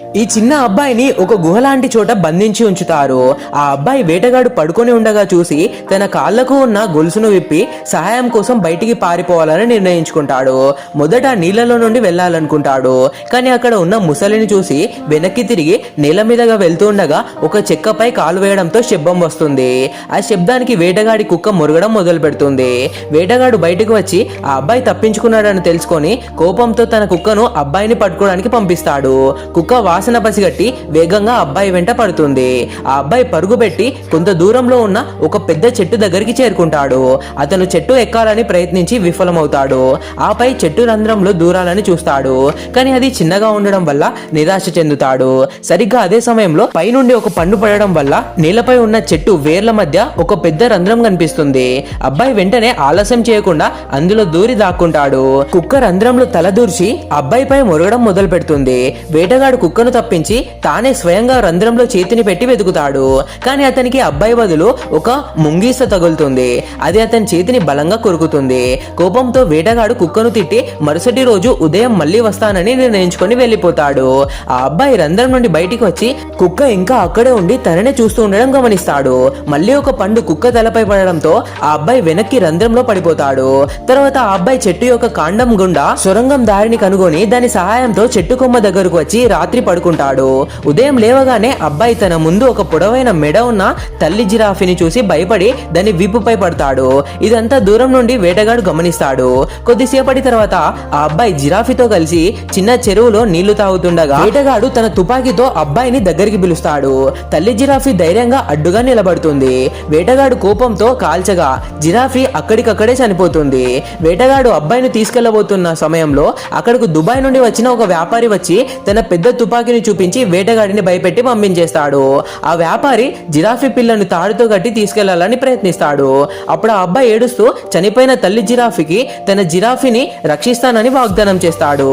ఈ చిన్న అబ్బాయిని ఒక గుహ లాంటి చోట బంధించి ఉంచుతారు. ఆ అబ్బాయి వేటగాడు పడుకొని ఉండగా చూసి తన కాళ్లకు ఉన్న గొలుసును విప్పి సహాయం కోసం బయటికి పారిపోవాలని నిర్ణయించుకుంటాడు. మొదట నీళ్లలో నుండి వెళ్లాలనుకుంటాడు. కానీ అక్కడ ఉన్న ముసలిని చూసి వెనక్కి తిరిగి నేల మీదగా వెళ్తూ ఉండగా ఒక చెక్కపై కాలు వేయడంతో శబ్దం వస్తుంది. ఆ శబ్దానికి వేటగాడి కుక్క మురగడం మొదలు పెడుతుంది. వేటగాడు బయటకు వచ్చి ఆ అబ్బాయి తప్పించుకున్నాడని తెలుసుకొని కోపంతో తన కుక్కను అబ్బాయిని పట్టుకోవడానికి పంపిస్తాడు. కుక్క వాసన పసిగట్టి వేగంగా అబ్బాయి వెంట పడుతుంది. ఆ అబ్బాయి పరుగుపెట్టి కొంత దూరంలో ఉన్న ఒక పెద్ద చెట్టు దగ్గరికి చేరుకుంటాడు. అతను చెట్టు ఎక్కాలని ప్రయత్నించి విఫలమవుతాడు. ఆపై చెట్టు రంధ్రంలో దూరాలని చూస్తాడు. కానీ అది చిన్నగా ఉండడం వల్ల నిరాశ చెందుతాడు. సరిగ్గా అదే సమయంలో పైనుండి ఒక పండు పడడం వల్ల నేలపై ఉన్న చెట్టు వేర్ల మధ్య ఒక పెద్ద రంధ్రం కనిపిస్తుంది. అబ్బాయి వెంటనే ఆలస్యం చేయకుండా అందులో దూరి దాక్కుంటాడు. కుక్క రంధ్రంలో తల దూర్చి అబ్బాయిపై మొరగడం మొదలు పెడుతుంది. వేటగాడు కుక్కను తప్పించి తానే స్వయంగా రంధ్రంలో చేతిని పెట్టి వెతుకుతాడు. కానీ అతనికి అబ్బాయి బదులు ఒక ముంగీస తగులుతుంది. అది అతని చేతిని బలంగా కొరుకుతుంది. కోపంతో వేటగాడు కుక్కను తిట్టి మరుసటి రోజు ఉదయం మళ్ళీ వస్తానని నిర్ణయించుకొని వెళ్ళిపోతాడు. ఆ అబ్బాయి రంధ్రం నుండి బయటికి వచ్చి కుక్క ఇంకా అక్కడే ఉండి తననే చూస్తూ ఉండడం గమనిస్తాడు. మళ్ళీ ఒక పండు కుక్క తలపై పడడంతో ఆ అబ్బాయి వెనక్కి రంధ్రంలో పడిపోతాడు. తర్వాత ఆ అబ్బాయి చెట్టు యొక్క కాండం గుండా సొరంగం దారిని కనుగొని దాని సహాయంతో చెట్టు కొమ్మ దగ్గరకు వచ్చి రాత్రి పడుకుంటాడు. ఉదయం లేవగానే అబ్బాయి తన ముందు ఒక పొడవైన మెడ ఉన్న తల్లి జిరాఫీని చూసి భయపడి దాని వీపుపై పడతాడు. ఇదంతా దూరం నుండి వేటగాడు గమనిస్తాడు. కొద్దిసేపటి తర్వాత ఆ అబ్బాయి జిరాఫీతో కలిసి చిన్న చెరువులో నీళ్లు తాగుతుండగా వేటగాడు తన తుపాకీతో అబ్బాయిని దగ్గరికి పిలుస్తాడు. తల్లి జిరాఫీ ధైర్యంగా అడ్డుగా నిలబడుతుంది. వేటగాడు కోపంతో కాల్చగా జిరాఫీ అక్కడికక్కడే చనిపోతుంది. వేటగాడు అబ్బాయిని తీసుకెళ్లబోతున్న సమయంలో అక్కడకు దుబాయ్ నుండి వచ్చిన ఒక వ్యాపారి వచ్చి తన పెద్ద తుపాకీని చూపించి వేటగాడిని భయపెట్టి పంపించేస్తాడు. ఆ వ్యాపారి జిరాఫీ పిల్లను తాడుతో కట్టి తీసుకెళ్లాలని ప్రయత్నిస్తాడు. అప్పుడు ఆ అబ్బాయి ఏడుస్తూ చనిపోయిన తల్లి జిరాఫీకి తన జిరాఫీని రక్షిస్తానని వాగ్దానం చేస్తాడు.